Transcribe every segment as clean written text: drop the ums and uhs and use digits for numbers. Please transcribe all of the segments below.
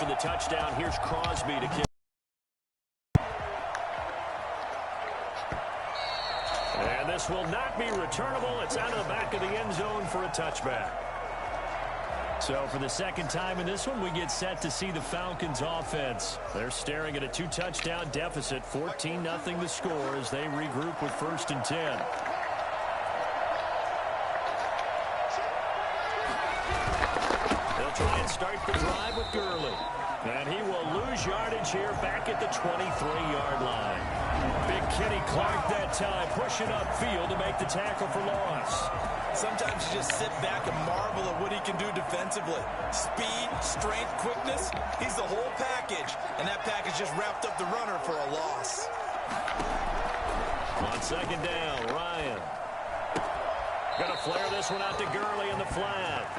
after the touchdown, here's Crosby to kick. And this will not be returnable. It's out of the back of the end zone for a touchback. So for the second time in this one, we get set to see the Falcons offense. They're staring at a 2-touchdown deficit, 14-0 the score as they regroup with 1st and 10. They'll try and start the drive with Gurley. And he will lose yardage here back at the 23-yard line. Big Kenny Clark that time pushing upfield to make the tackle for loss. Sometimes you just sit back and marvel at what he can do defensively. Speed, strength, quickness, he's the whole package. And that package just wrapped up the runner for a loss. On 2nd down, Ryan. Gonna flare this one out to Gurley in the flat.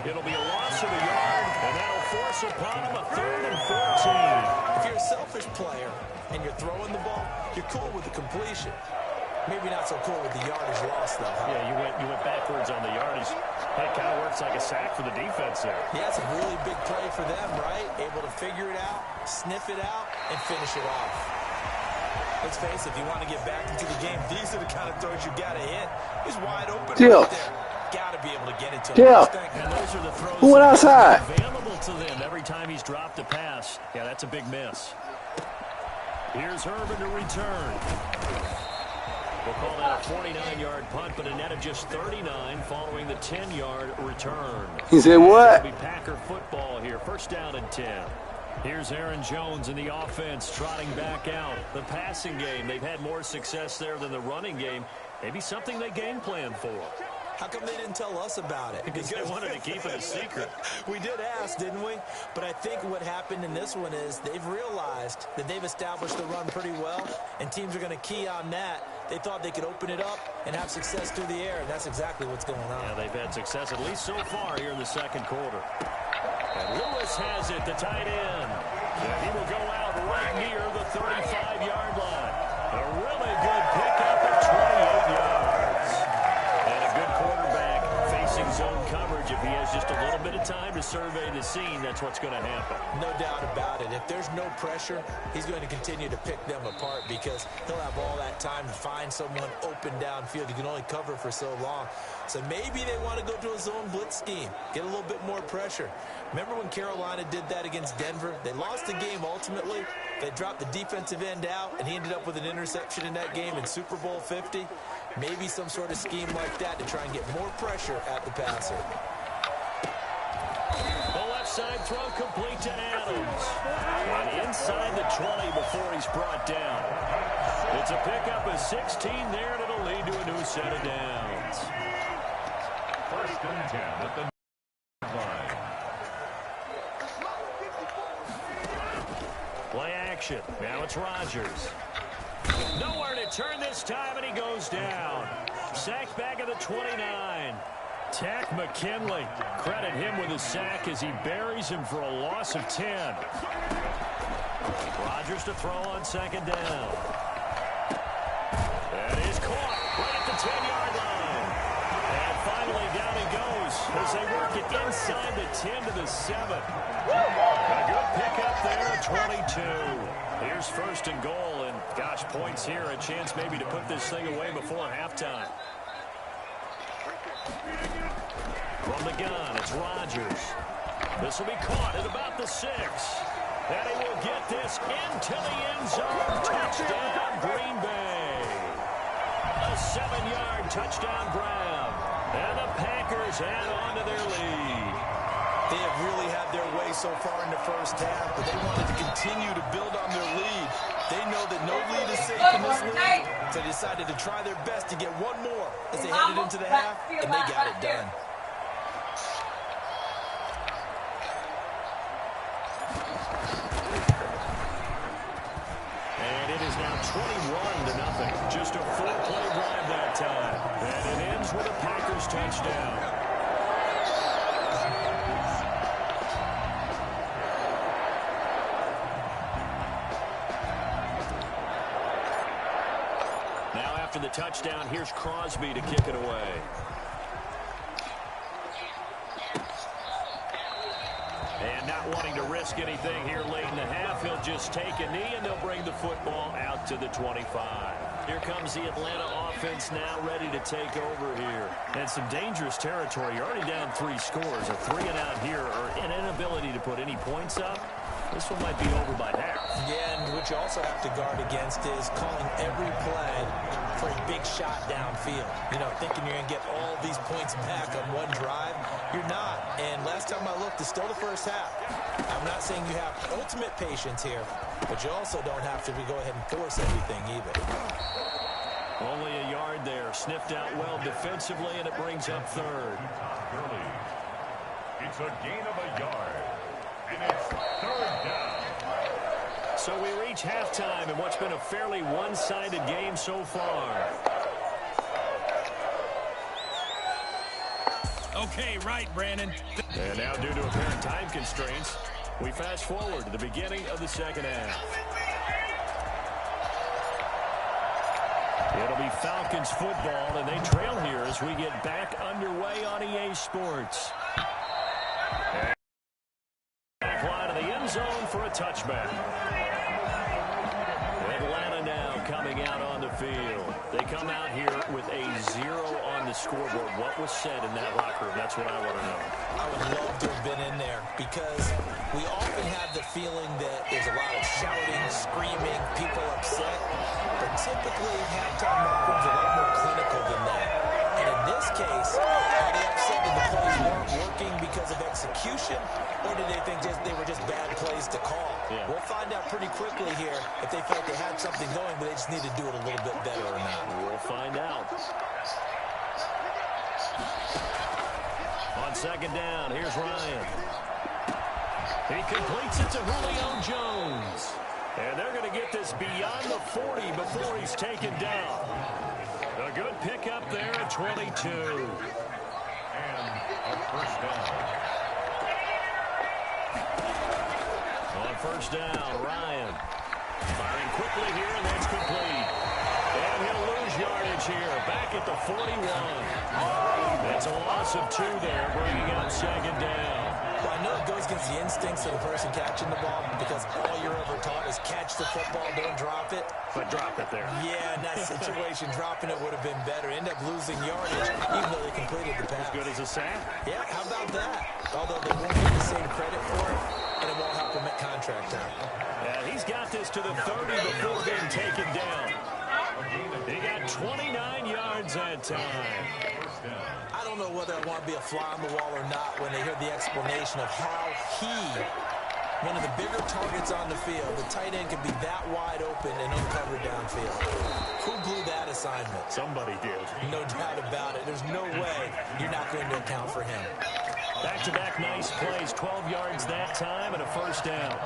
It'll be a loss of a yard, and that'll force upon him a 3rd and 14. If you're a selfish player and you're throwing the ball, you're cool with the completion. Maybe not so cool with the yardage loss, though. Huh? Yeah, you went backwards on the yardage. It kind of works like a sack for the defense there. Yeah, it's a really big play for them, right? Able to figure it out, sniff it out, and finish it off. Let's face it, if you want to get back into the game, these are the kind of throws you got to hit. He's wide open right there. Got to be able to get it to him. And those are the throws who went outside? Available to them every time he's dropped a pass. Yeah, that's a big miss. Here's Herman to return. We'll call that a 49-yard punt, but a net of just 39 following the 10-yard return. He said what? It'll be Packer football here. 1st down and 10. Here's Aaron Jones in the offense trotting back out. The passing game, they've had more success there than the running game. Maybe something they game plan for. How come they didn't tell us about it? Because they wanted to keep it a secret. We did ask, didn't we? But I think what happened in this one is they've realized that they've established the run pretty well, and teams are going to key on that. They thought they could open it up and have success through the air, and that's exactly what's going on. Yeah, they've had success at least so far here in the 2nd quarter. And Lewis has it, the tight end. And he will go out right near the 35-yard line. A really good pickup at 28 yards. And a good quarterback facing zone coverage. If he has just a little bit of time to survey the scene, that's what's going to happen. No doubt about it. If there's no pressure, he's going to continue to pick them apart because he'll have all that time to find someone open downfield. You can only cover for so long. So maybe they want to go to a zone blitz scheme, get a little bit more pressure. Remember when Carolina did that against Denver? They lost the game ultimately. They dropped the defensive end out, and he ended up with an interception in that game in Super Bowl 50. Maybe some sort of scheme like that to try and get more pressure at the passer. The left side throw complete to Adams. And inside the 20 before he's brought down. It's a pickup of 16 there, and it'll lead to a new set of downs. 1st and 10 at the line. Play action. Now it's Rodgers. Nowhere to turn this time, and he goes down. Sacked back at the 29. Tack McKinley. Credit him with a sack as he buries him for a loss of 10. Rodgers to throw on 2nd down. And he's caught right at the 10-yard line. And finally down he goes as they work it inside the 10 to the 7. A good pickup there at 22. Here's 1st and goal, and gosh, points here, a chance maybe to put this thing away before halftime. From the gun, it's Rodgers. This will be caught at about the 6. And he will get this into the end zone. Touchdown, Green Bay. A 7-yard touchdown grab. And the Packers add on to their lead. They have really had their way so far in the 1st half, but they wanted to continue to build on their lead. They know that no lead is safe in this league, so they decided to try their best to get one more as they headed into the half, and they got it done. And it is now 21-0. Just a 4-play drive that time. And it ends with a Packers touchdown. After the touchdown, here's Crosby to kick it away. And not wanting to risk anything here late in the half. He'll just take a knee, and they'll bring the football out to the 25. Here comes the Atlanta offense now ready to take over here. And some dangerous territory. You're already down 3 scores. A 3-and-out here, or an inability to put any points up. This one might be over by half. Yeah, and what you also have to guard against is calling every play for a big shot downfield. You know, thinking you're going to get all these points back on one drive. You're not. And last time I looked, it's still the first half. I'm not saying you have ultimate patience here, but you also don't have to go ahead and force everything either. Only a yard there. Sniffed out well defensively, and it brings up third. It's a gain of a yard. And it's third down. So we reach halftime in what's been a fairly one-sided game so far. Okay, right, Brandon. And now, due to apparent time constraints, we fast forward to the beginning of the second half. It'll be Falcons football, and they trail here as we get back underway on EA Sports. Back line of the end zone for a touchback. Atlanta now coming out on the field. They come out here with a 0 on the scoreboard. What was said in that locker room? That's what I want to know. I would love to have been in there because we often have the feeling that there's a lot of shouting, screaming, people upset. But typically, halftime locker rooms are a lot more clinical than that. And in this case, are they upset that the plays weren't working because of execution, or did they think they were just bad plays to call? Yeah. We'll find out pretty quickly here if they felt they had something going, but they just need to do it a little bit better or not. We'll find out. On second down, here's Ryan. He completes it to Julio Jones. And they're going to get this beyond the 40 before he's taken down. A good pickup there at 22. And a first down. On first down, Ryan firing quickly here, and that's complete. And he'll lose yardage here, back at the 41. That's a loss of 2 there, bringing up second down. Well, I know it goes against the instincts of the person catching the ball because all you're ever taught is catch the football, don't drop it. But drop it there. Yeah, in that situation, dropping it would have been better. End up losing yardage, even though they completed the pass. As good as a sack? Yeah, how about that? Although they won't get the same credit for it, and it won't help him at contract time. Yeah, he's got this to the 30 before being taken down. He got 29 yards that time. I don't know whether I want to be a fly on the wall or not when they hear the explanation of how he, one of the bigger targets on the field, the tight end could be that wide open and uncovered downfield. Who blew that assignment? Somebody did. No doubt about it. There's no way you're not going to account for him. Back-to-back nice plays, 12 yards that time and a first down.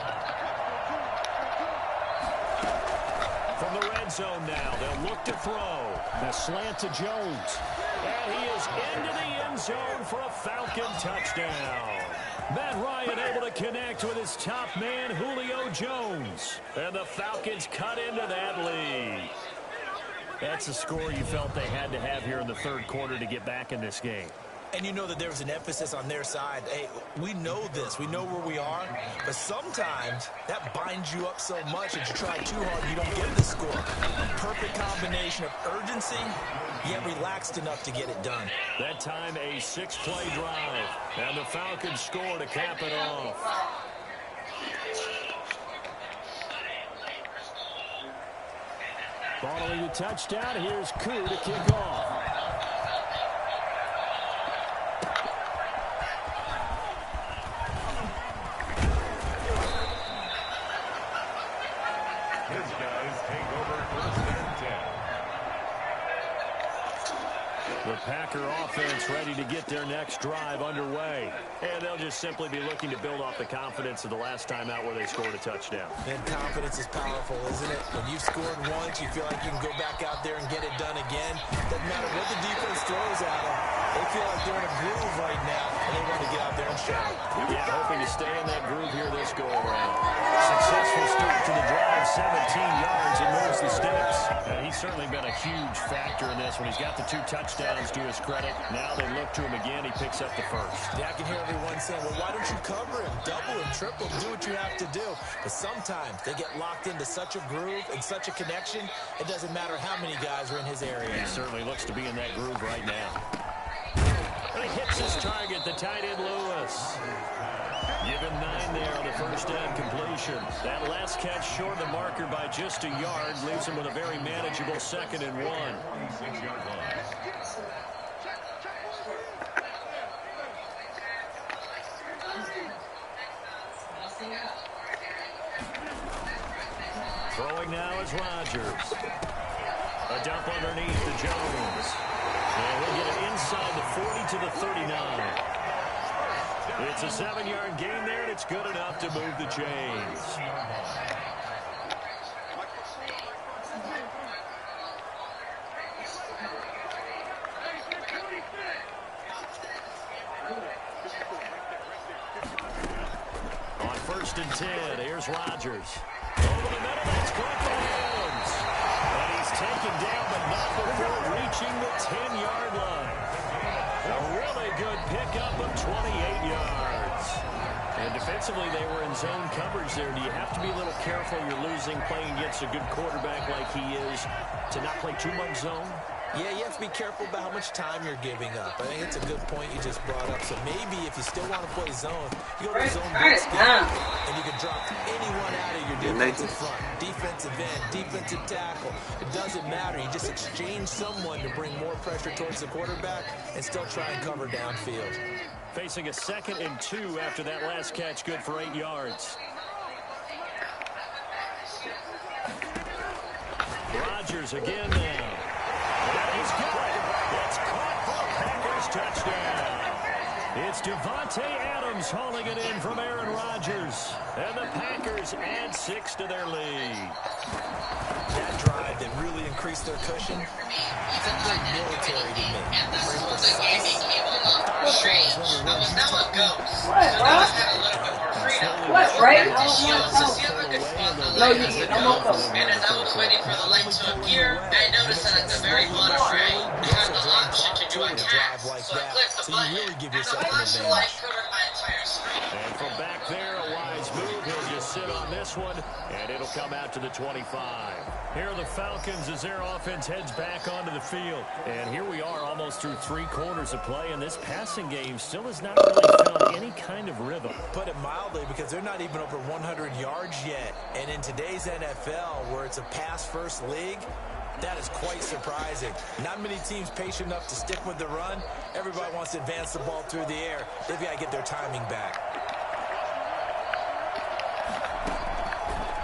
From the red zone now, they'll look to throw. The slant to Jones. And he is into the end zone for a Falcon touchdown. Matt Ryan able to connect with his top man, Julio Jones. And the Falcons cut into that lead. That's a score you felt they had to have here in the third quarter to get back in this game. And you know that there was an emphasis on their side. Hey, we know this. We know where we are. But sometimes that binds you up so much that you try too hard, you don't get the score. A perfect combination of urgency, yet relaxed enough to get it done. That time a 6-play drive. And the Falcons score to cap it off. Following the touchdown, here's Koo to kick off. The Packer offense ready to get their next drive underway. And they'll just simply be looking to build off the confidence of the last time out where they scored a touchdown. And confidence is powerful, isn't it? When you've scored once, you feel like you can go back out there and get it done again. Doesn't matter what the defense throws at them. They feel like they're in a groove right now, and they want to get out there and show. Yeah, hoping to stay in that groove here this go-around. Successful start to the drive, 17 yards, and moves the sticks. He's certainly been a huge factor in this one. He's got the 2 touchdowns to his credit. Now they look to him again. He picks up the first. Yeah, I can hear everyone saying, well, why don't you cover him? Double him, triple him, do what you have to do. But sometimes they get locked into such a groove and such a connection, it doesn't matter how many guys are in his area. He certainly looks to be in that groove right now. And he hits his target, the tight end Lewis. Give him 9 there on the first down completion. That last catch short of the marker by just a yard leaves him with a very manageable 2nd and 1. 6-yard line. Throwing now is Rodgers. A dump underneath to Jones. And he'll get it inside the 40 to the 39. It's a 7-yard gain there, and it's good enough to move the chains. On 1st and 10, here's Rodgers. Over the middle, that's caught by Adams. And he's taken down, but not before reaching the 10-yard line. A really good pickup of 28 yards. And defensively, they were in zone coverage there. Do you have to be a little careful? You're losing playing against a good quarterback like he is to not play too much zone? Yeah, you have to be careful about how much time you're giving up. I think it's a good point you just brought up. So maybe if you still want to play zone, you go to zone blitz game, and you can drop anyone out of your defensive front. Defensive end, defensive tackle. It doesn't matter. You just exchange someone to bring more pressure towards the quarterback and still try and cover downfield. Facing a 2nd and 2 after that last catch, good for 8 yards. Rodgers again now. And he's good. It's caught for a Packers touchdown. It's Devontae Adams hauling it in from Aaron Rodgers. And the Packers add 6 to their lead. That drive that really increased their cushion, it's very military to me. Very precise. What, right? No, you didn't. And as I was waiting for the light to appear, I noticed that at the very bottom right, you have the option to do a tap. So I clicked the button, and the flashlight covered my entire screen. And from back there, a wise move. He'll just sit on this one, and it'll come out to the 25. Here are the Falcons as their offense heads back onto the field. And here we are almost through 3 quarters of play, and this passing game still has not really found any kind of rhythm. Put it mildly, because they're not even over 100 yards yet. And in today's NFL, where it's a pass-first league, that is quite surprising. Not many teams patient enough to stick with the run. Everybody wants to advance the ball through the air. They've got to get their timing back.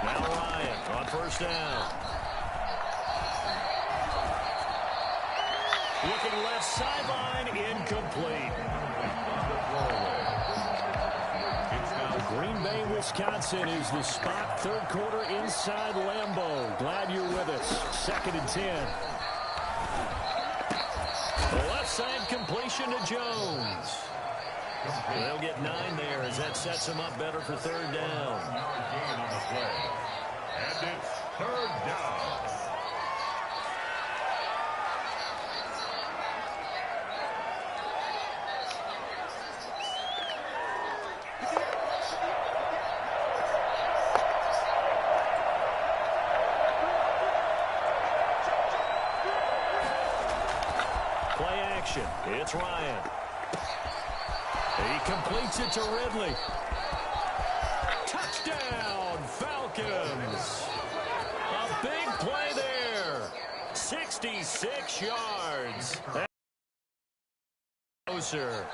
Now Ryan on 1st down. Looking left sideline, incomplete. Green Bay, Wisconsin is the spot. 3rd quarter inside Lambeau. Glad you're with us. 2nd and 10. The left side completion to Jones. They'll get 9 there as that sets him up better for 3rd down. Gain on the play. And it's 3rd down. Play action. It's Ryan. He completes it to Ridley. Touchdown, Falcons. A big play there. 66 yards. Closer.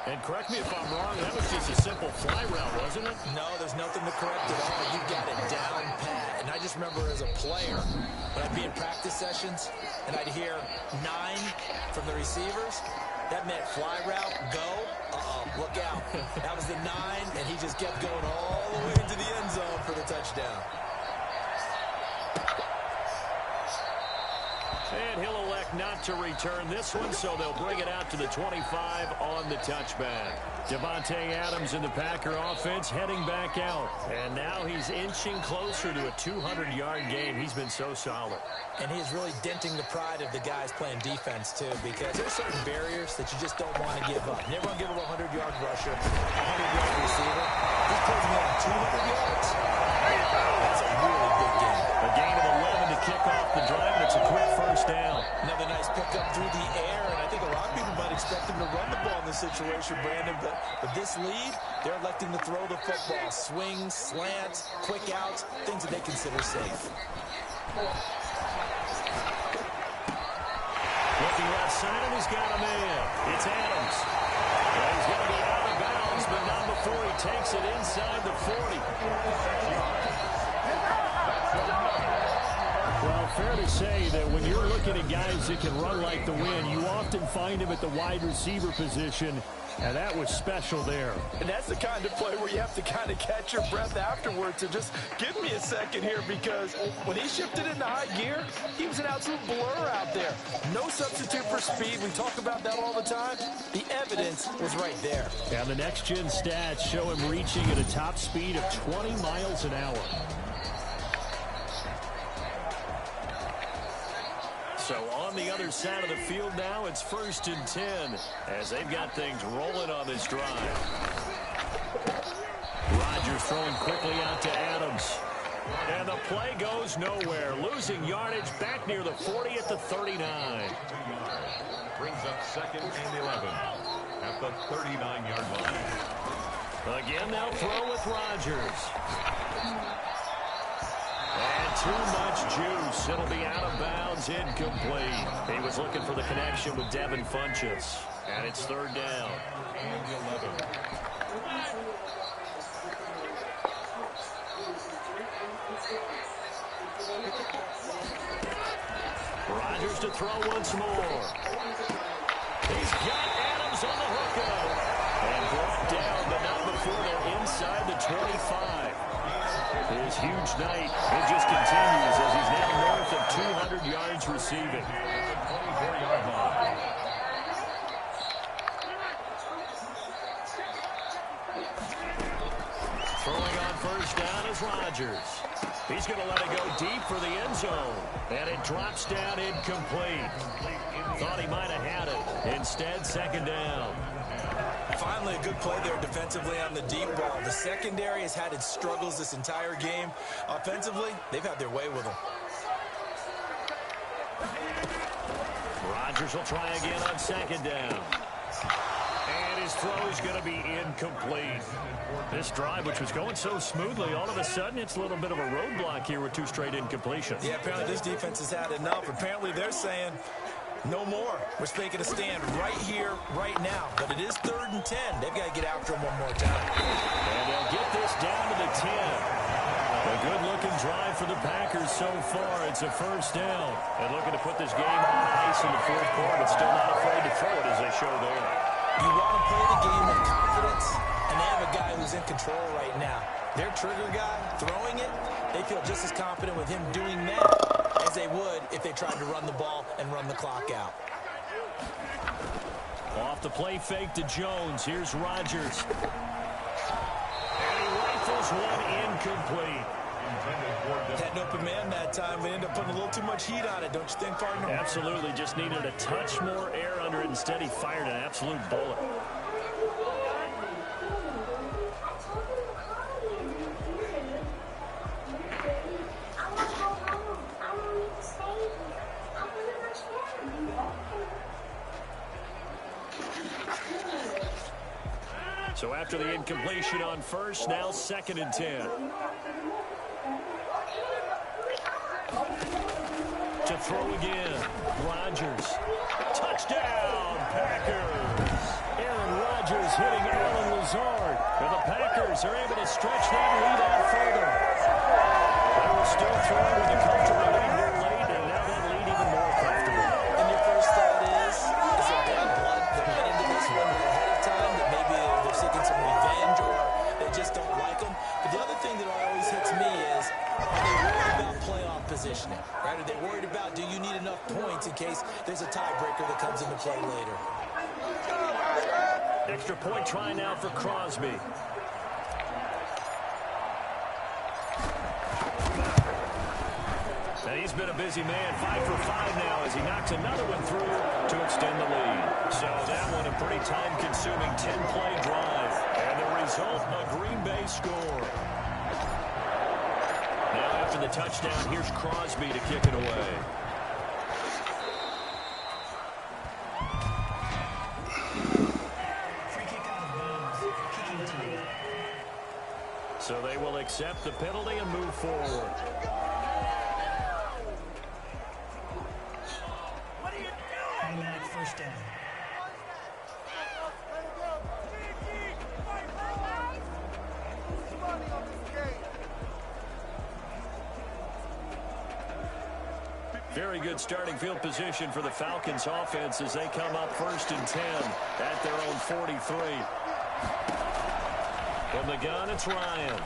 And correct me if I'm wrong, that was just a simple fly route, wasn't it? No, there's nothing to correct at all. You got it down pat. And I just remember as a player, when I'd be in practice sessions, and I'd hear 9 from the receivers, that meant fly route, go, look out. That was the 9, and he just kept going all the way into the end zone for the touchdown. And he'll elect elect not to return this one, so they'll bring it out to the 25 on the touchback. Devontae Adams in the Packer offense heading back out. And now he's inching closer to a 200-yard game. He's been so solid. And he's really denting the pride of the guys playing defense, too, because there's certain barriers that you just don't want to give up. Never want to give up a 100-yard rusher, a 100-yard receiver. He's closing in on 200 yards. That's a really big game. A gain of 11 to kick off the drive, and it's a quick first down. Another nice pickup through the air, and I think a lot of people might expect him to run the ball in this situation, Brandon, but with this lead, they're electing to throw the football. Swings, slants, quick outs, things that they consider safe. Looking left side, and he's got a man. It's Adams. Well, he's going to be out of bounds, but not before he takes it inside the 40. Well, fair to say that when you're looking at guys that can run like the wind, you often find them at the wide receiver position, and that was special there. And that's the kind of play where you have to kind of catch your breath afterwards and just give me a second here, because when he shifted into high gear, he was an absolute blur out there. No substitute for speed. We talk about that all the time. The evidence was right there. And the next-gen stats show him reaching at a top speed of 20 miles an hour. So on the other side of the field now, it's 1st and 10 as they've got things rolling on this drive. Rodgers throwing quickly out to Adams. And the play goes nowhere. Losing yardage back near the 40 at the 39. Brings up 2nd and 11 at the 39-yard line. Again, they'll throw with Rodgers. And too much juice. It'll be out of bounds, incomplete. He was looking for the connection with Devin Funchess. And it's 3rd down. And 11. Rodgers to throw once more. He's got Adams on the hookup. And brought down, but not before they're inside the 25. His huge night, it just continues as he's now north of 200 yards receiving. 24-yard line. Throwing on 1st down is Rodgers. He's going to let it go deep for the end zone. And it drops down incomplete. Thought he might have had it. Instead, 2nd down. Finally, a good play there defensively on the deep ball. The secondary has had its struggles this entire game. Offensively, they've had their way with them. Rodgers will try again on 2nd down. And his throw is going to be incomplete. This drive, which was going so smoothly, all of a sudden it's a little bit of a roadblock here with 2 straight incompletions. Yeah, apparently this defense has had enough. Apparently they're saying no more. We're making a stand right here, right now. But it is 3rd and 10. They've got to get after him one more time. And they'll get this down to the 10. A good-looking drive for the Packers so far. It's a 1st down. And looking to put this game on ice in the 4th quarter, but still not afraid to throw it as they show there. You want to play the game with confidence, and they have a guy who's in control right now. Their trigger guy, throwing it, they feel just as confident with him doing that as they would if they tried to run the ball and run the clock out. Off the play fake to Jones. Here's Rodgers. And he rifles one incomplete. Had an open man that time, but ended up putting a little too much heat on it, don't you think, partner? Absolutely. Just needed a touch more air under it. Instead, he fired an absolute bullet. So after the incompletion on 1st, now 2nd and 10. To throw again. Rodgers. Touchdown, Packers. Aaron Rodgers hitting Allen Lazard. And the Packers are able to stretch that lead out further. They will still throw with a comfortable lead here late, and now that lead even more comfortable. And your first thought is it bad blood that went into this one ahead of time, that maybe they're seeking some revenge or they just don't like them? But the other thing that always hits me is, are they worried about playoff positioning? Right? Are they worried about, do you need enough points in case there's a tiebreaker that comes into play later. Extra point try now for Crosby. And he's been a busy man, 5 for 5 now as he knocks another one through to extend the lead. So that one a pretty time-consuming 10-play drive. And the result, a Green Bay score. Now after the touchdown, here's Crosby to kick it away. So they will accept the penalty and move forward. First down. Very good starting field position for the Falcons offense as they come up 1st and 10 at their own 43. From the gun, it's Ryan.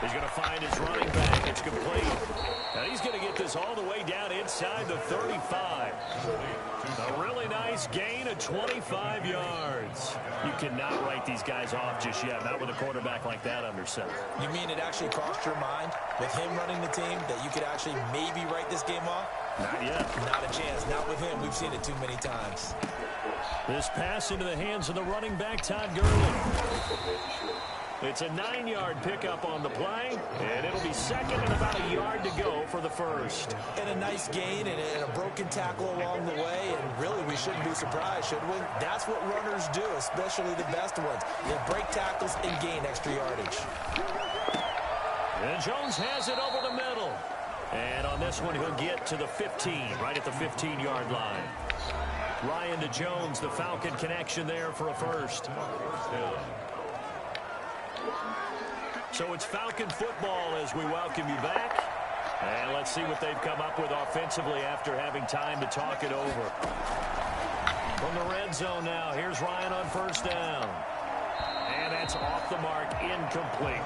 He's going to find his running back. It's complete. Now he's going to get this all the way down inside the 35. A really nice gain of 25 yards. You cannot write these guys off just yet, not with a quarterback like that under center. You mean it actually crossed your mind with him running the team that you could actually maybe write this game off? Not yet. Not a chance. Not with him. We've seen it too many times. This pass into the hands of the running back, Todd Gurley. It's a 9-yard pickup on the play, and it'll be second and about a yard to go for the first. And a nice gain and a broken tackle along the way, and really we shouldn't be surprised, should we? That's what runners do, especially the best ones. They break tackles and gain extra yardage. And Jones has it over the middle. And on this one, he'll get to the 15, right at the 15-yard line. Ryan to Jones, the Falcon connection there for a first. So it's Falcon football as we welcome you back. And let's see what they've come up with offensively after having time to talk it over. From the red zone now, here's Ryan on first down. And that's off the mark, incomplete.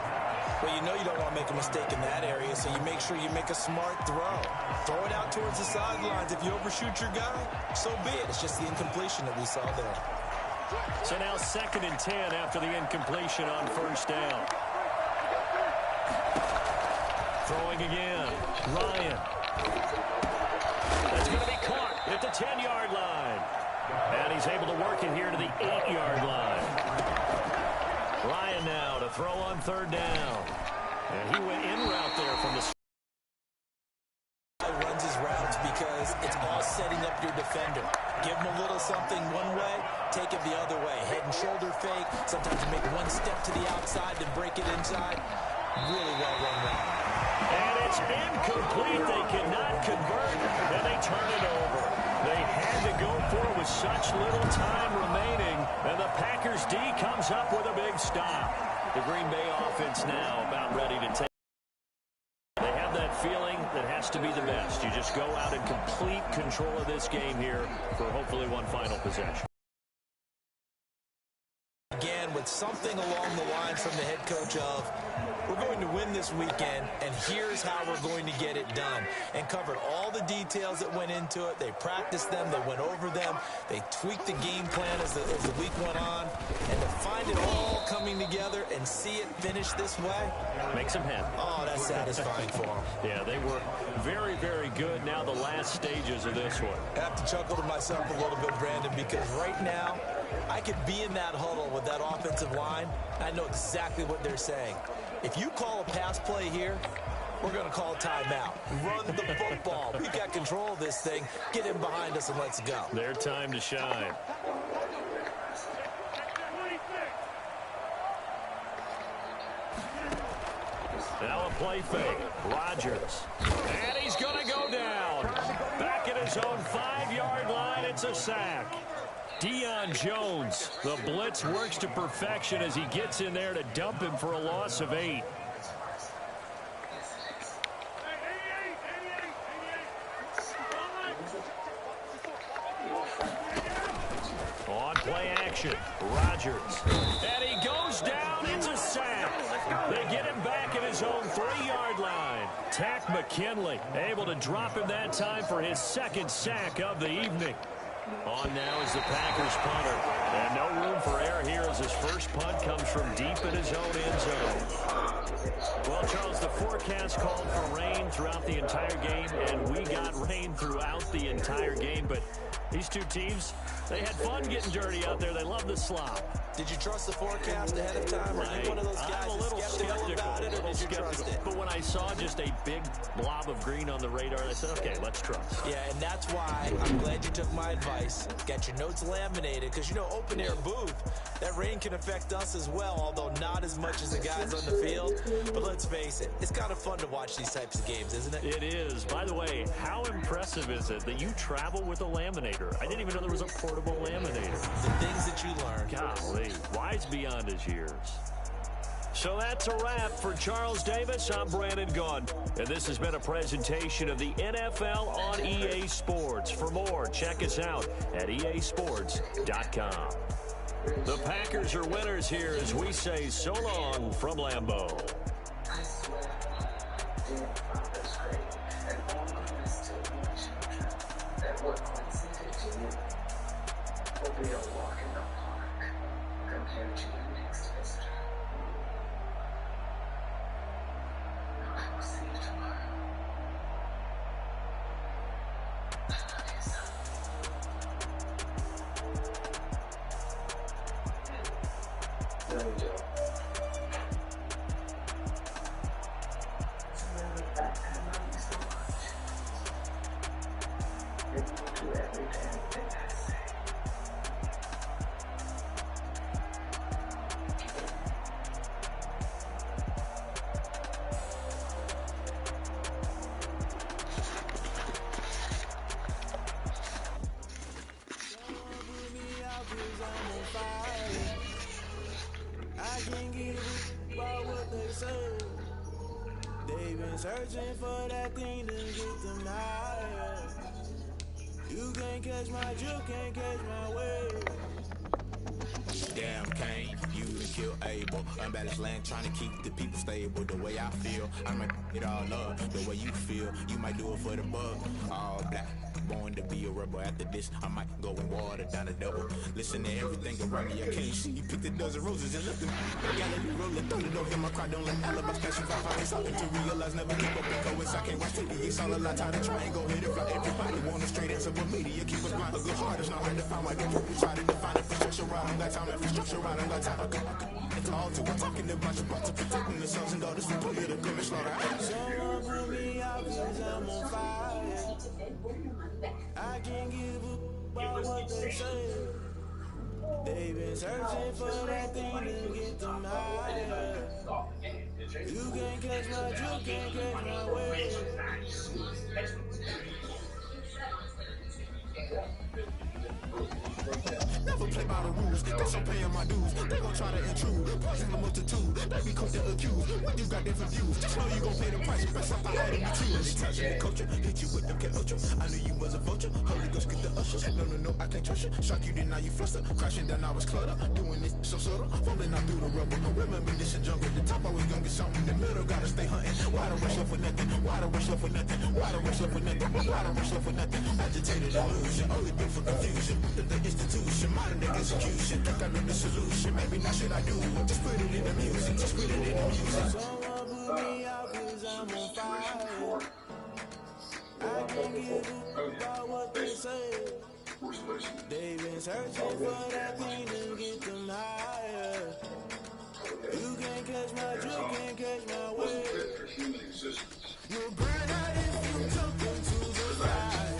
Well, you know you don't want to make a mistake in that area, so you make sure you make a smart throw. Throw it out towards the sidelines. If you overshoot your guy, so be it. It's just the incompletion that we saw there. So now 2nd and 10 after the incompletion on first down. Throwing again. Ryan. That's going to be caught at the 10-yard line. And he's able to work it here to the 8-yard line. Ryan now to throw on 3rd down. And he went in route there from the... Runs his routes because it's all setting up your defender. Give him a little something one way, take it the other way. Head and shoulder fake. Sometimes you make one step to the outside to break it inside. Really well run route. And it's incomplete. They cannot convert, and they turn it over. They had to go for it with such little time remaining, and the Packers D comes up with a big stop. The Green Bay offense now about ready to take. They have that feeling that has to be the best. You just go out in complete control of this game here for hopefully one final possession. Again, with something along the lines from the head coach of, we're going to win this weekend, and here's how we're going to get it done. And covered all the details that went into it. They practiced them. They went over them. They tweaked the game plan as the week went on. And to find it all coming together and see it finish this way. Makes them happy. Oh, that's satisfying for them. Yeah, they were very, very good. Now the last stages of this one. I have to chuckle to myself a little bit, Brandon, because right now I could be in that huddle with that offensive line. I know exactly what they're saying. If you call a pass play here, we're going to call a timeout. Run the football. We've got control of this thing. Get him behind us and let's go. Their time to shine. Now a play fake. Rodgers. And he's going to go down. Back at his own 5-yard line. It's a sack. Deion Jones, the blitz works to perfection as he gets in there to dump him for a loss of 8. On play action. possession. Rodgers. And he goes down. It's a sack. They get him back at his own 3-yard line. Tack McKinley able to drop him that time for his second sack of the evening. On now is the Packers punter. And no room for error here as his first punt comes from deep in his own end zone. Well, Charles, the forecast called for rain throughout the entire game, and we got rain throughout the entire game. But these two teams, they had fun getting dirty out there. They love the slop. Did you trust the forecast ahead of time? Are you one of those guys I'm a little skeptical about it, or did you trust it? But when I saw just a big blob of green on the radar, I said, okay, let's trust. Yeah, and that's why I'm glad you took my advice. Got your notes laminated, because, you know, open air booth, that rain can affect us as well, although not as much as the guys on the field. But let's face it, it's kind of fun to watch these types of games, isn't it? It is. By the way, how impressive is it that you travel with a laminator? I didn't even know there was a portable laminator. The things that you learn. Golly, wise beyond his years. So that's a wrap for Charles Davis. I'm Brandon Gaudin, and this has been a presentation of the NFL on EA Sports. For more, check us out at easports.com. The Packers are winners here as we say so long from Lambeau. They've been searching for that thing to get them higher. You can't catch my drift, can't catch my wave. Damn, Kane, you done killed Abel. Unbalanced land, trying to keep the people stable. The way I feel, I might it all up. The way you feel, you might do it for the bug. All black, born to be a rebel. After this, I might go and water down the double. Listen to everything around me, I can't see. You picked a dozen roses and left them. Galilee rolling through the door, hear my cry, don't let alibis catch you. I ain't something to realize, never keep up with coeds. I can't watch TV, it's all a lot, time to try and go hit it. Fly everybody want a straight answer, but media keep us blind. A good heart is not hard to find. Why people try to define infrastructure right? I don't got time, infrastructure right, I don't got time. It's all to I'm talking about you, about to protecting the sons and daughters from political and slaughter. Someone put me out cause I'm on fire. I can't give a about what they say. They've been searching for that thing to get them higher. You can't catch my drift, can't catch my wave. Never play by the rules, guess I'm paying my dues. They gon' try to intrude, poison the multitude. They be quick to accuse, when you got different views. Just know you gon' pay the price, best off the item you choose. Touching the culture, hit you with them ultra. I knew you was a vulture, Holy Ghost get the usher. No, I can't trust you. Shock you, then now you fluster. Crashing down, I was clutter. Doing this so subtle, falling out through the rubble. Remember this a jungle, the top always gonna get something. In the middle, gotta stay hunting. Why the rush left for nothing? Why the rush left for nothing? Why the rush left for nothing? Why the rush left for nothing? Agitated illusion, only built for confusion. The institution, modern day execution. Think I know the solution. Maybe not should I do it? Just put it in the music. Just put it in the music. Someone put me out cause I'm on fire. I can't give a about what they say. They've been searching for that thing to get them higher. You can't catch my drift, can't catch my wave. You'll burn out if you jump into the fire.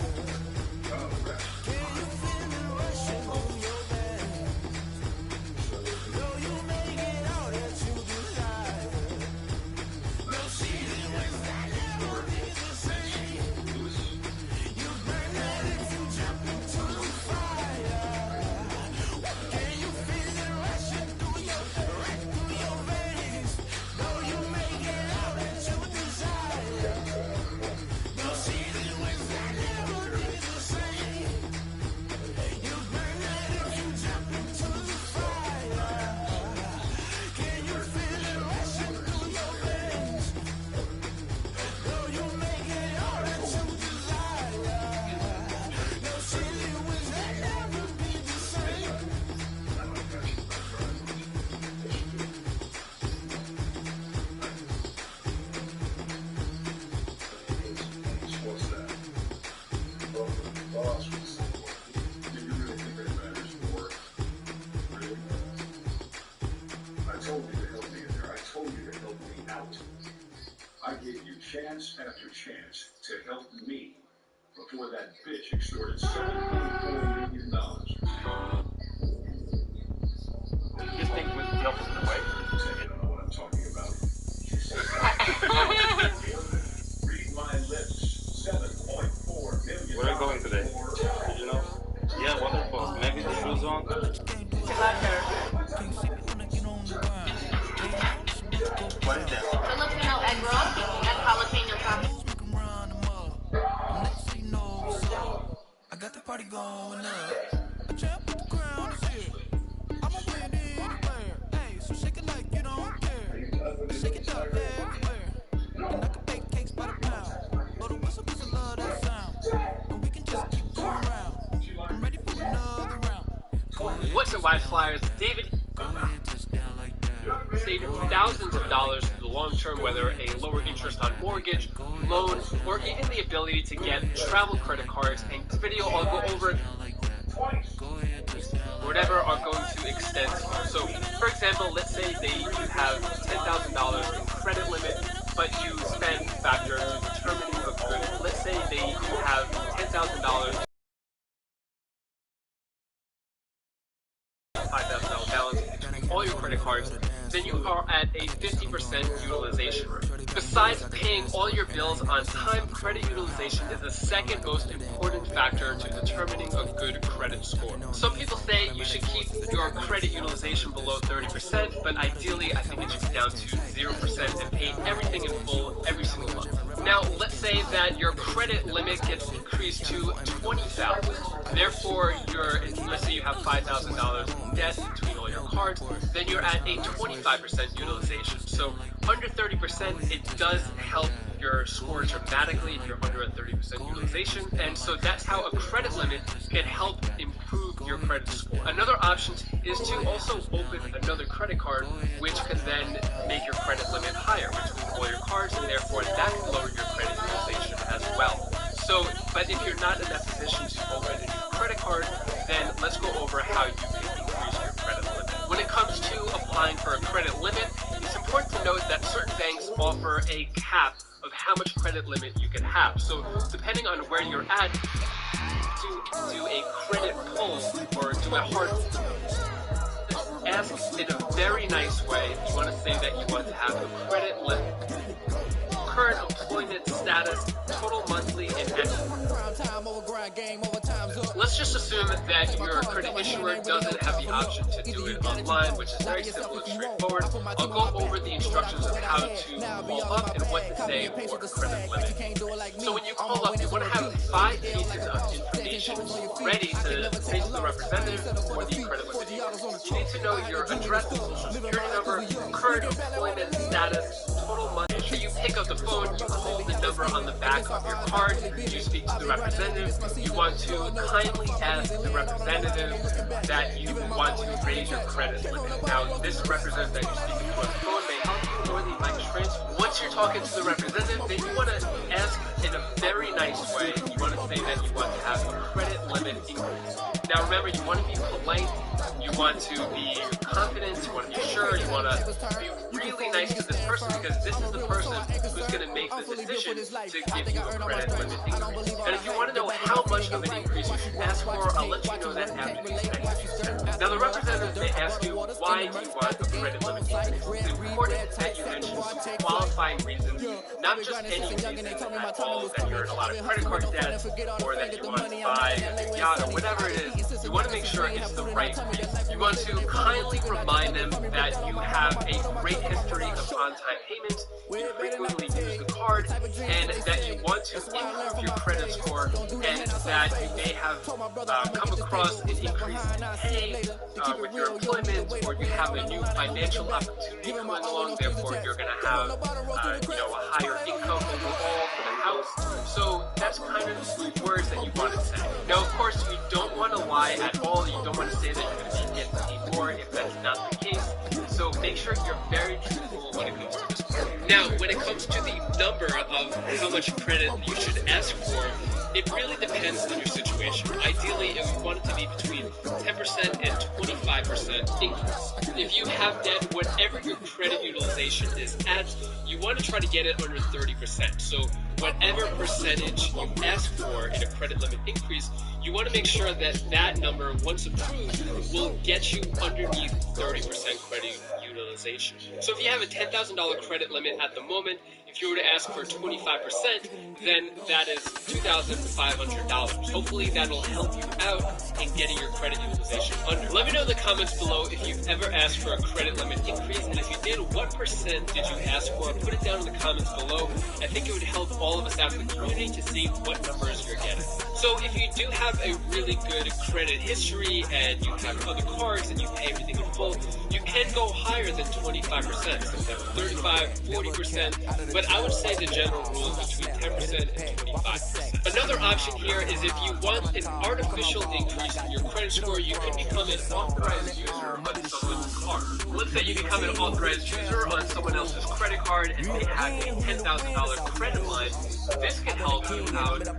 Can you feel it rushing through your veins? Though you make it out that you desire. No season was that never be the same. You burn out if you jump into the fire. Can you feel I gave you chance after chance to help me before that bitch extorted $7.4 million. You just think with help in the way? You don't know what I'm talking about. Read my lips. $7.4 million. Where are you going today? Did you know? Yeah, wonderful. Maybe the shoes on? Good luck, What is that? Filipino egg roll and jalapeno sauce. I got the party going up. A champ with the crown is here. I'ma win anywhere. Hey, so shake it like you don't care. Shake it up everywhere. And I can bake cakes by the pound. Blow the whistle 'cause I love that sound. And we can just keep going round. I'm ready for another round. What's up, Wise Flyers? David. Save thousands of dollars for the long term, whether a lower interest on mortgage, loan, or even the ability to get travel credit cards. And this video I'll go over whatever are going to extend. So, for example, let's say you have $10,000 in credit limit, but you spend factor to determining a good. Let's say you have $10,000. $5,000 balance between all your credit cards, then you are at a 50% utilization rate. Besides paying all your bills on time, credit utilization is the second most important factor to determining a good credit score. Some people say you should keep your credit utilization below 30%, but ideally I think it should be down to 0% and pay everything in full every single month. Now, let's say that your credit limit gets increased to $20,000. Therefore, let's say you have $5,000 in debt between all your cards, then you're at a 25% utilization. So under 30%, it does help your score dramatically if you're under a 30% utilization. And so that's how a credit limit can help improve your credit score. Another option is to also open another credit card, which can then make your credit limit higher between all your cards, and therefore that can lower your credit utilization as well. So, but if you're not in that position to open a new credit card, then let's go over how you can increase your credit limit. When it comes to applying for a credit limit, it's important to note that certain banks offer a cap of how much credit limit you can have. So depending on where you're at, to do a credit pull or do a hard ask in a very nice way. You want to say that you want to have a credit limit, current employment status, total monthly and annual. Let's just assume that your credit issuer doesn't have the option to do it online, which is very simple and straightforward. I'll go over the instructions of how to call up and what to say for a credit limit. So when you call up, you want to have 5 pieces of information ready to say to the representative for the credit limit. You need to know your address, social security number, current employment status, total money. So you pick up the phone, you call the number on the back of your card, you speak to the representative, you want to kindly ask the representative that you want to raise your credit limit. Now, this representative that you're speaking to on the phone may help you, or they might transfer. Once you're talking to the representative, then you want to ask in a very nice way. You want to say that you want to have a credit limit increase. Now, remember, you want to be polite, you want to be confident, you want to be sure, you want to be really nice to this person, because this is the person who's going to make the decision to give you a credit limit increase. And if you want to know how much of an increase you should ask for, I'll let you know that after these next few steps. Now, the representative may ask you, why do you want a credit limit increase? It's important that you mention some qualifying reasons, not just any reason at all, that you're in a lot of credit card debt, or that you want to buy a big yacht, or whatever it is. You want to make sure it's the right reason. You want to kindly remind them that you have a great history of on-time payments, you frequently use the card, and that you want to improve your credit score, and that you may have come across an increase in pay with your employment, or you have a new financial opportunity coming along, therefore you're going to have a higher income overall for the house. So that's kind of the words that you want to say. Now, of course, you don't want to lie at all. You don't want to say that you're going to be getting paid more if that's not the case. So make sure you're very truthful when it comes to this part. Now, when it comes to the number of how much credit you should ask for, it really depends on your situation. Ideally, you want it to be between 10% and 25% increase. If you have debt whatever your credit utilization is at, you want to try to get it under 30%. So whatever percentage you ask for in a credit limit increase, you want to make sure that that number, once approved, will get you underneath 30% credit utilization. So if you have a $10,000 credit limit at the moment, if you were to ask for 25%, then that is $2,500. Hopefully that'll help you out in getting your credit utilization under. Let me know in the comments below if you've ever asked for a credit limit increase, and if you did, what percent did you ask for? Put it down in the comments below. I think it would help all of us out in the community to see what numbers you're getting. So if you do have a really good credit history and you have other cards and you pay everything in full, you can go higher than 25%, sometimes 35, 40%, but I would say the general rule is between 10% and 25%. Another option here is if you want an artificial increase in your credit score, you can become an authorized user on someone's card. Let's say you become an authorized user on someone else's credit card and they have a $10,000 credit line. This can help you out to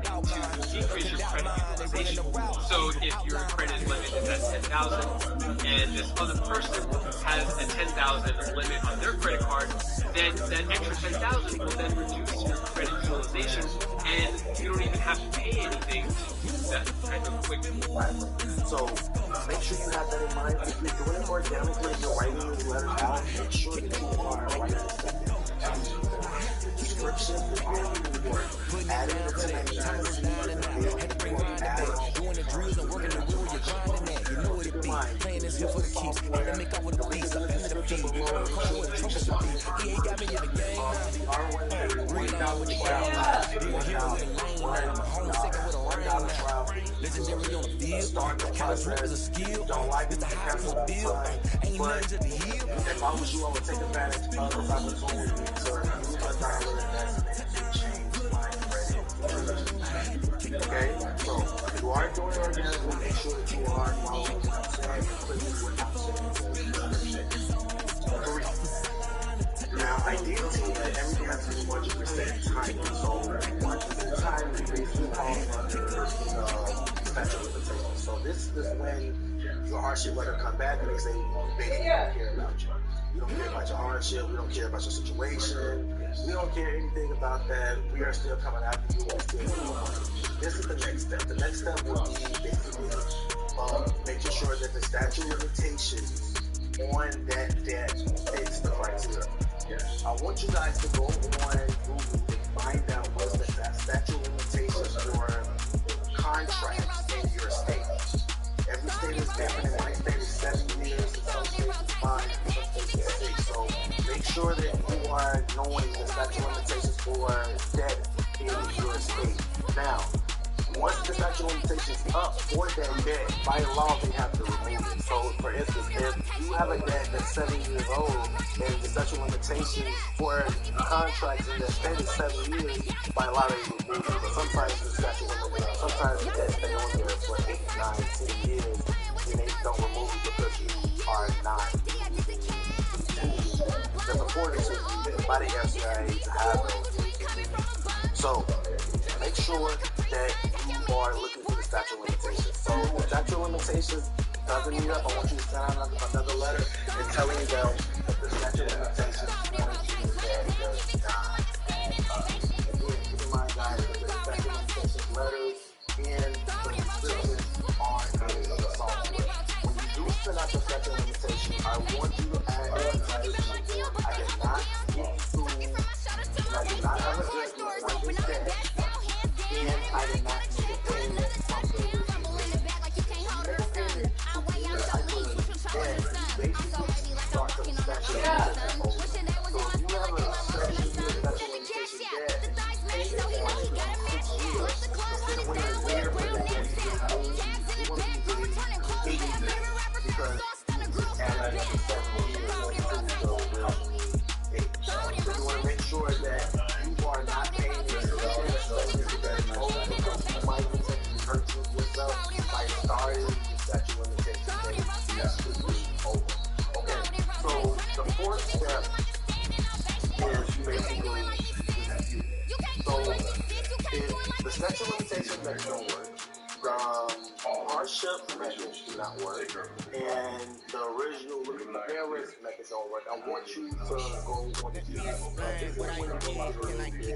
decrease your credit utilization. So if your credit limit is at $10,000 and this other person has a $10,000 limit on their credit card, then that extra $10,000 will then reduce your credit utilization, and you don't even have to pay anything to do that kind of quickly. So make sure you have that in mind. If you're doing it organically, you're writing these letters out, make sure that you are writing this stuff down. Description is very important. Add in the doing the drills and working the wheel, you're grinding that. You know what it be. Playing this here for the keeps. And make up with the beats. I'm in the feed. He ain't got me in the game. Read out with the crowd. I'm home second with a rain. Legendary on the field. Callous rap is a skill. It's the highest of the bill. Ain't nothing to the heel. If I was you, I would take advantage of this opportunity to use a dollar investment and change my credit. Okay? So, if you are doing it organically, make sure that you are following what I'm saying. Now, ideally, everything has to be 100% timely. So, 100% timely basically falls under special limitations. So, this is when your hardship letter come back and they say, baby, we don't care about you. We don't care about your hardship. We don't care about your situation. We don't care anything about that. We are still coming after you. We're still this is the next step. The next step will be basically making sure that the statute of limitations on that debt fits the criteria. I want you guys to go on Google and find out what's the statute of limitations for contracts in your state. Every state is different. In my state is 7 years, in some states it's 5, in some states it's 6. So make sure that you are knowing the statute of limitations for debt in your state. Now, once the statute of limitations is up for that debt, by law they have to remove it. So, for instance, if you have a debt that's 7 years old and the statute of limitations for contracts in that state is 7 years, by law they remove it. But sometimes the statute of limitations, sometimes the debt stay on there for 8, 9, 10 years, and they don't remove it because you are not using the tools that's afforded to you by the FCIA to have those. So, make sure that you are looking for the statute of limitations. So the statute of limitations doesn't meet up. I want you to send out another letter and telling them that the statute of limitations does not. Keep in mind, guys, that the statute of limitations letters and the restrictions are in the software. When you do send out the statute of limitations, I want you to add in the description form. I did not get through, and I did not have a business on this day. And I did not need a payment from the receiver. You make a payment to do that. I put it in, basically start the statute of limitations over. So if you have a 7-year statute of limitations debt, pay it on 6 years. Instead of waiting a year for that debt to get paid, you want to be doing 8 years because you added another 7 years to the age. So you want to make sure that you are not paying yourself. Statute of limitations that don't work. hardship method do not work, and the original looking at parents method don't work. I want you to go on the field. This is when it goes a little bit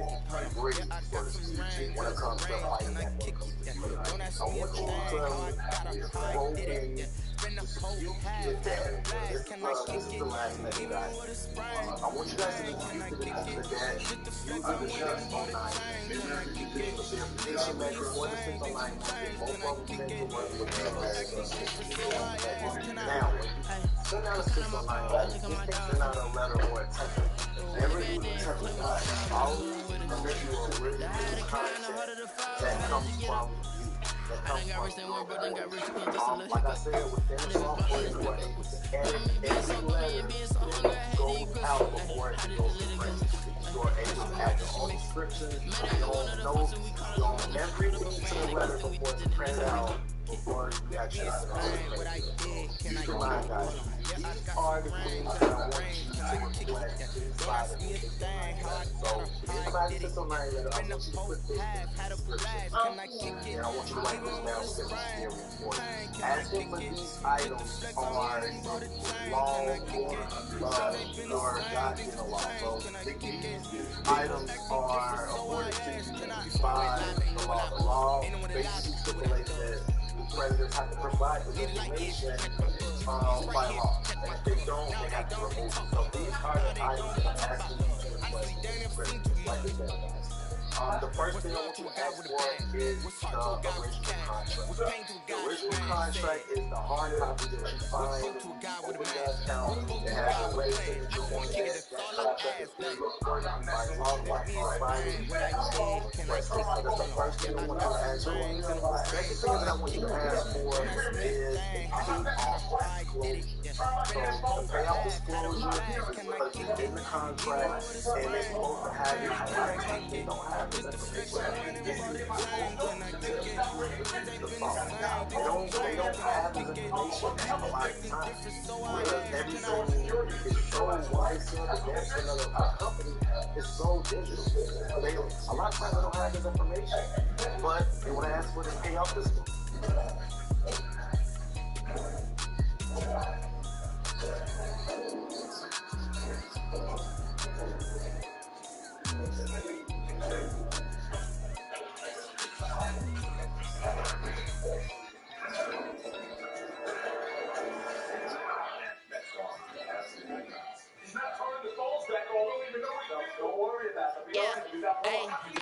gritty, so to speak, when it comes to fighting that one. I want you to go in with that. This is the last method, guys. I want you guys to dispute the that using the 609 the verification method or the 609 method. Both of them tend to work with the now, when you send out a 609 letter, just think send out a letter or a text. Never use a text message. Always remember your original content that comes from you. Like I said, within the software, you are able to edit every letter that goes out before it goes to print. You are able to add your own descriptions, your own notes, your own everything to the letter before it's printed out, before you actually keep in mind, guys, these are the things that I want you to reflect inside of the 609. So, inside the 609 letter, I want you to put this in the description. And I want you to write this down because it's very important. Asking for these items are law or God in the law. So, these items are according to by the law. The law basically stipulates that the presidents have to provide the information by law. And if they don't, they have to remove it. So these are the items that I'm asking you to request in the description, like this, guys. The first thing I want you to ask for is the original contract. The original contract is the hard copy that you find over the account. It has a red signature on it. That's the first thing I want you to ask for. The second thing that I want you to ask for is a payoff disclosure. So the payoff disclosure is in the contract, and they're supposed to have it. A lot of times they don't have it. They don't have this information a lot of times. Everything is so licensed against another company. It's so digital. A lot of times they don't have this information, but they want to ask for the payoff disclosure.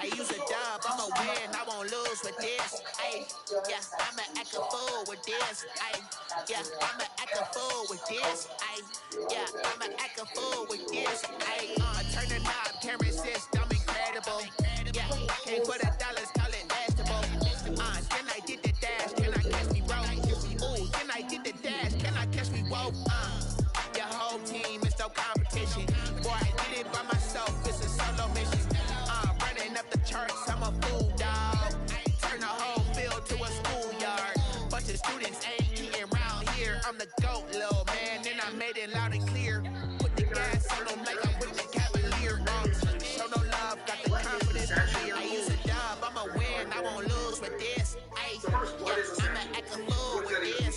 I use a dub, I'ma win, I won't lose with this. Yeah, I'ma act a fool with this. Yeah, I'ma act a fool with this. Yeah, I'ma act a fool with this. Turn the knob, camera assist, I'm incredible. Yeah, can't put a dollars, call it vegetable. Then I did the dash, can I catch me roll? Ooh, then I did the dash, can I catch me roll? Your whole team is no competition. Boy, I did it by myself, it's a solo mission. Running up the charts, I'm a fool, dog. Turn the whole field to a schoolyard. Bunch of students ain't eating around here. I'm the GOAT, little man, and I made it loud and clear. Put the gas on them like I'm with the Cavalier. Show no love, got the confidence in here. I use a dub, I'ma win, I won't lose with this. I'ma act a fool with this. I'ma act a fool with this.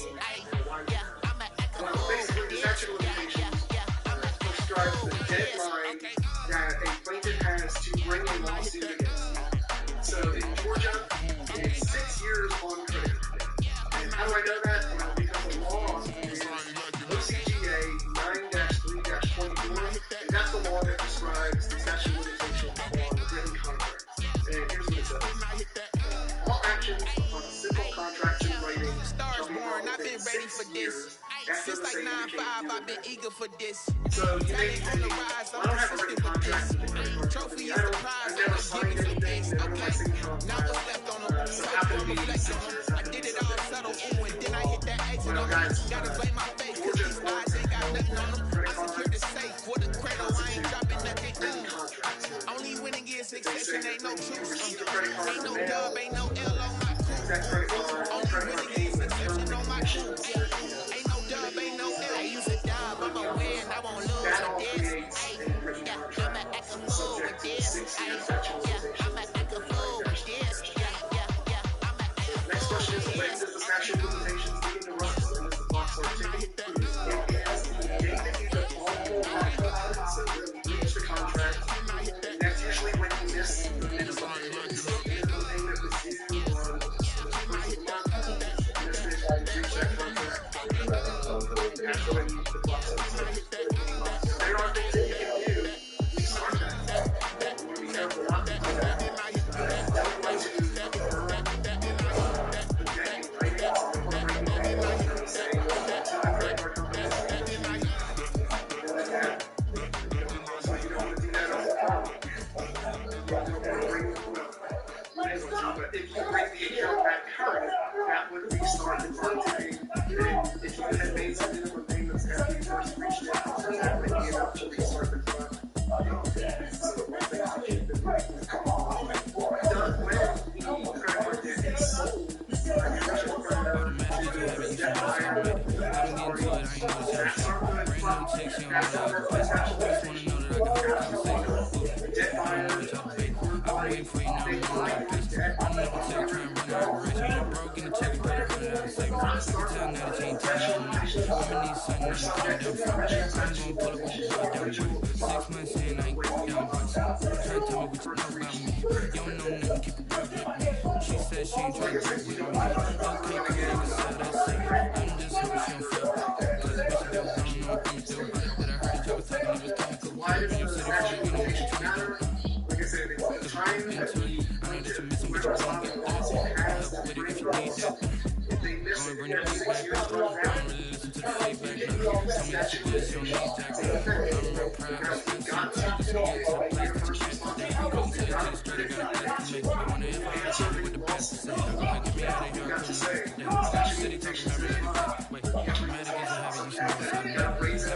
I'ma act a fool with this. That a plaintiff has to bring a lawsuit against. So in Georgia, it's 6 years on credit. And how do I know that? Well, because the law is OCGA 9-3-24, and that's the law that describes the statute of limitations on written contracts. And here's what it says. All actions on a simple contract in writing shall be brought within 6 years. Since like 9-5, I've been eager for this. So you may be thinking, I don't have a written contract with the credit card. Trophy is the prize, I was giving some things, okay? Now what's left on them? So I'm reflecting on. I did it all subtle, ooh, and then I hit that exit on them. Gotta blame my face, cause these guys ain't got nothing on them. I secured the safe for the cradle, I ain't dropping nothing. Only winning is success and ain't no truth. Ain't no dub, ain't no L on my crew. Only winning is success on my crew. Ain't no dub, ain't no L. I use a dub, I'ma win, I won't lose with this. I'ma act a fool with this. I'ma act a fool with this. I'ma act a fool with this. the clock says so. There are things that you can do to start that. You want to be careful not to do that. Don't want to project ratings or incorporate things that say, I feel like our company is so you don't want to do that all the time. But if you bring the account back current, that would restart the clock today. If you had made some minimum payments after you first reached it, that would be enough to restart the clock. So one thing that you've been done when the credit card debt is sold, that's not good. That's how that plays out. Debt buyers, buying, they buy with debt. She said she ain't trying to do with me. Okay, cool, you can sell that shit. I'm just hoping she don't feel bad. Cause bitch, that was going on, I'm still about it. That I heard y'all was talking, it was comical. Why does the national location matter? Like I said, the time that whoever responsible policy has that frame of if they miss it, they're 6 years from now. Statute of limitations. Because we got to your first responsibility. You got to answer the boss. You got to say, statute of limitations. You got to raise that shit.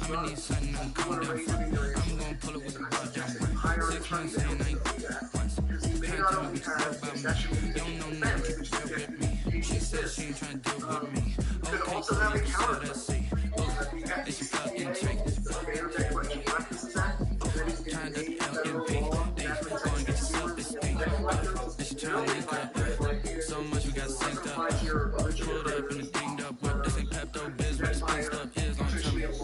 I'ma need something to come down from. I'm gonna pull it with the bar down. 6 months in, I ain't once. Trying to tell me what you know about me. You don't know nothing, keep it real with me. She said she ain't trying to deal with me. Okay, cool, you can sell that seat. It's your fucking trick. Trying to LMP. They go and get yourself this thing. She trying to link up. So much we got synced up. Pulled up and dinged up. What this ain't Pepto Biz, what this spaced up is on tummy. Yeah, you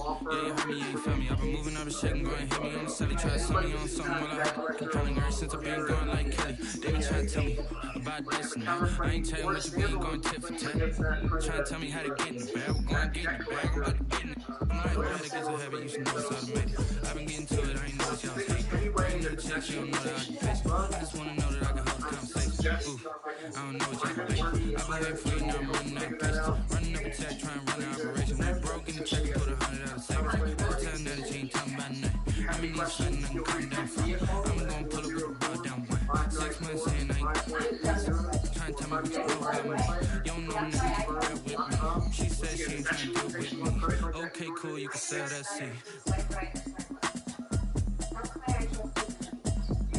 heard me, yeah, you feel me. I've been moving, I've been shaking, go and hit me on the celly. Try to sell me on something while I had compelling ever since I've been going like Kelly. They been trying to tell me about this and that. I ain't telling what you been going tit for tat. Trying to tell me how to get in the bag. We're going to get in the bag, I'm about to get in it. I'm like, why it gets so heavy, you should know it's automated. I've been getting to it, I ain't know what y'all hate. You know the checks, you don't know that I can pay. I just wanna know that I can hold the conversation. Ooh, I don't know what y'all can bait. I've been waiting for you, now I'm running out of patience. Running up a check, trying to run an operation. Went broke in the check and put 100 out of savings. Better tell that that you ain't talking about nothing. I'ma need something I can come down from. I'm gonna pull up with the bar down one. 6 months in, I ain't trying to tell me what you know about me. You don't know nothing, keep it real with me. She said she ain't trying to deal with me. Okay, cool, you can sell that seat.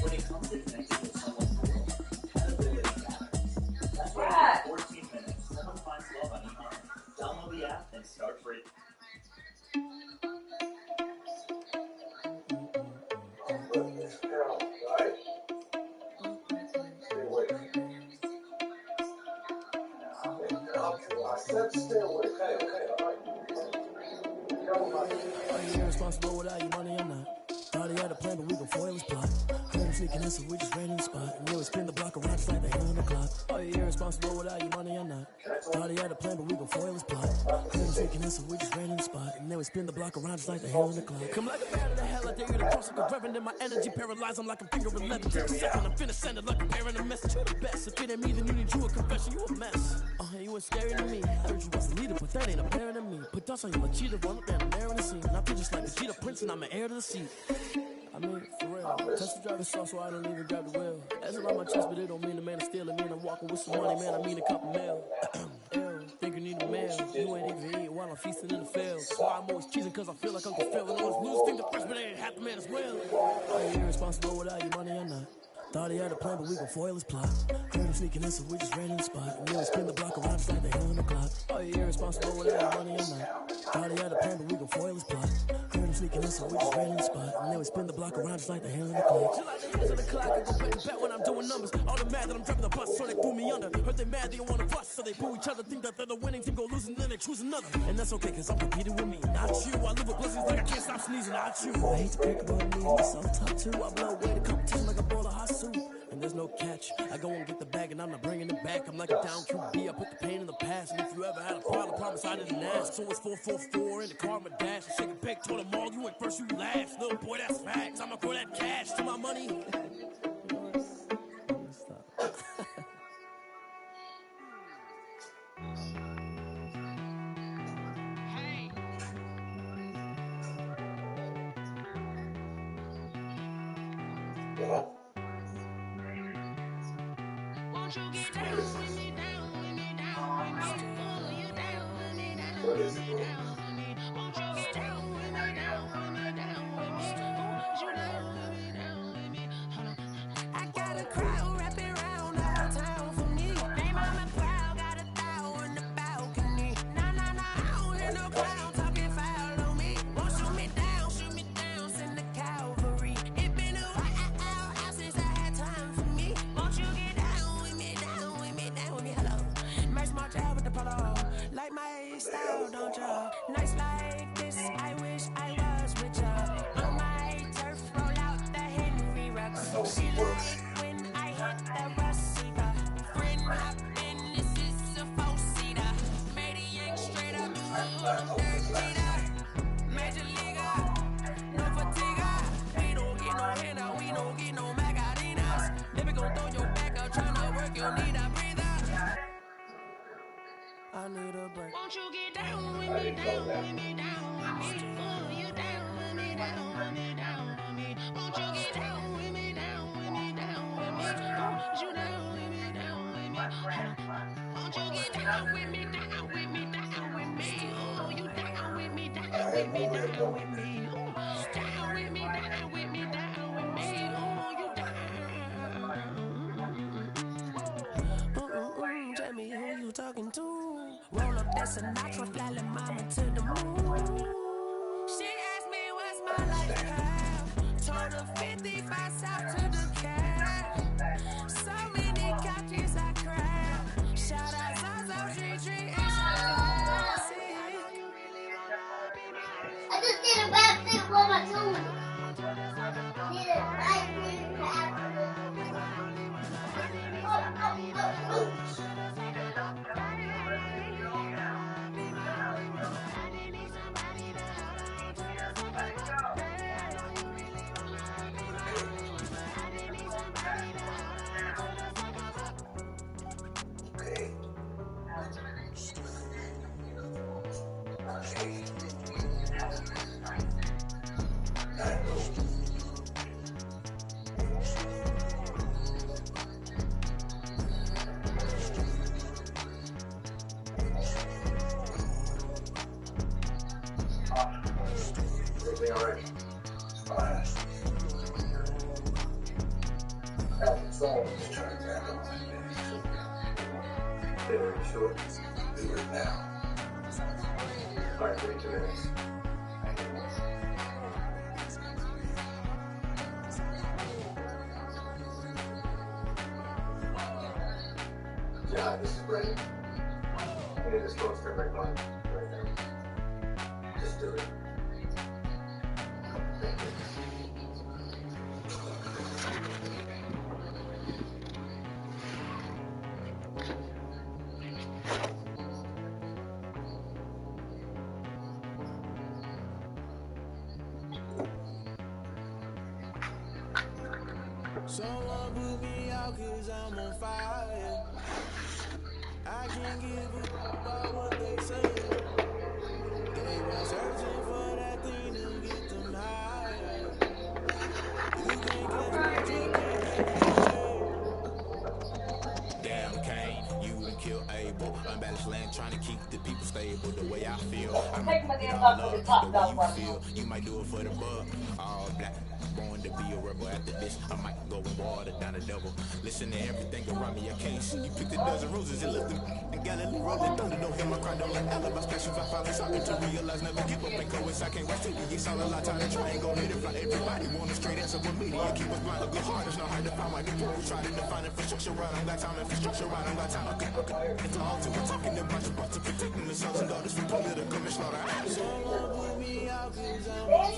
When it comes to connecting with someone, accountability matters. That's why in 14 minutes, someone finds love on email. Download the app and start free. I said stay away. Are you irresponsible without your money or not? Thought he had a plan, but we gon' foil his plot. Heard him sneaking in, so we just ran in the spot. And yeah, we spin the block around just like the hell on the clock. Are you irresponsible without your money or not? Thought he had a plan, but we gon' foil his plot. Heard him sneaking in, so we just ran in the spot. And then we spin the block around just like the hell on the clock. Come like a bat of the hell, I dare you to cross like a reverend. And my energy paralyzed, I'm like a finger 11. Take a second, I'm finna send it like a bearing a message. You're the best. If it ain't me, then you need you a confession. You a mess. You ain't scary to me. Heard you was a leader, but that ain't apparent to me. Put dust on you like cheetah, run up and I'm there in the scene. And I feel just like a cheetah prince, and I'm an heir to the seat. I mean, for real. Touch the driver's sauce, so I don't even grab the wheel. That's around my chest, but it don't mean the man is stealing. Mean I'm walking with some money, man. I mean a couple mil. Think you need a meal. You ain't even eating while I'm feasting in the field. That's why I'm always cheesing, cause I feel like Uncle Phil. And always lose, think the freshman ain't half the man as well. Are you irresponsible without your money or not? Thought he had a plan, but we gon' foil his plot. Heard him sneaking in, so we just ran in the spot. And yeah, we spin the block around just like the hell on the clock. Are you irresponsible without your money or not? Thought he had a plan, but we gon' foil his plot. Heard him sneaking in, so we just ran in the spot. And then we spin the block around just like the hand in the clock. Just like the hands of the clock, I go bet and bet when I'm doing numbers. All the mad that I'm driving the bus, so they threw me under. Heard they mad, they don't want to fuss, so they boo each other. Think that they're the winning team, go losing, then they choose another. And that's okay, cause I'm competing with me, not you. I live with blessings like I can't stop sneezing, not you. I hate to pick about me, I'm self-taught too. I blow away the competition like a bowl of hot soup. And there's no catch. I go and get the bag and I'm not bringing it back. I'm like a down QB, I put the pain in the past. And if you ever had a problem, promise I didn't ask. So it's 4-4-4 in the karma dash. I shake it back, told them all, you went first, you last. Little boy, that's facts. I'ma throw that cash to my money. What is it? I got a crowd wrapping around the whole town for me. They mama proud, got a thou on the balcony. Nah, I don't hear no clown talking foul on me. Won't shoot me down, send the cavalry. It been a while since I had time for me. Won't you get down with me, down with me, down with me, hello. Merch march out with the polo. Like my style, don't ya? Nights like this, I wish I was with ya. On my turf, roll out the Henry Rux. She like when I hit the receiver. Friend hop in, this is a four-seater. Maniac straight up, third leader. Major leaguer, no fatigue. We don't get no handout, we don't get no Magarinas. Never gon' throw your back up, tryna work, you need a breather. I need a break. Won't you get down with me, down with me, down with me? Oh, you down with me, down with me, down with me. Won't you get down with me, down with me, down with me? Oh, you down with me, down with me. Won't you get down with me, down with me, down with me? Oh, you down with me, down with me, down with me. Oh, down with me, down with me, down with me. Oh, you down. Tell me who you talking to. Roll up that Sinatra, fly like mama to the moon. She asked me what's my life path. Told her 55 south to the cat. So many couches I cracked. Shout out Zazo, Tree, and Shaka. I just did a bad thing for my tooth. Did it right here after. Everything all right? Fine. That's all. Just trying to tackle my very short. Do it now. All right, 32 minutes. Yeah, this is great. I need this close to my mind right now. Just do it. Thank you. Someone put me out cause I'm on fire. I can't give a about what they say. They been searching for that thing to get them higher. You can't catch me, you can't. Damn, Kane, you done killed Abel. Unbalanced land, trying to keep the people stable. The way I feel, I'm a The way you feel, you might do it for the bug. All black. Born to be a rebel after this. I might go and water down the double. Listen to everything around me, I can't see. You picked a dozen roses and left them in Galilee. Rolling thunder, don't hear my cry, don't like alibi specials. I finally started to realize never give up and coincide. Can't rush to you. It's all a lot time to try and go let it fly. Everybody want a straight answer with media. Keep us blind, look hard. It's not hard to find my people. Try to define infrastructure right. I got time, infrastructure right. I got time. Okay. It's all to we're talking about your to protecting the sons and daughters from political and slaughter.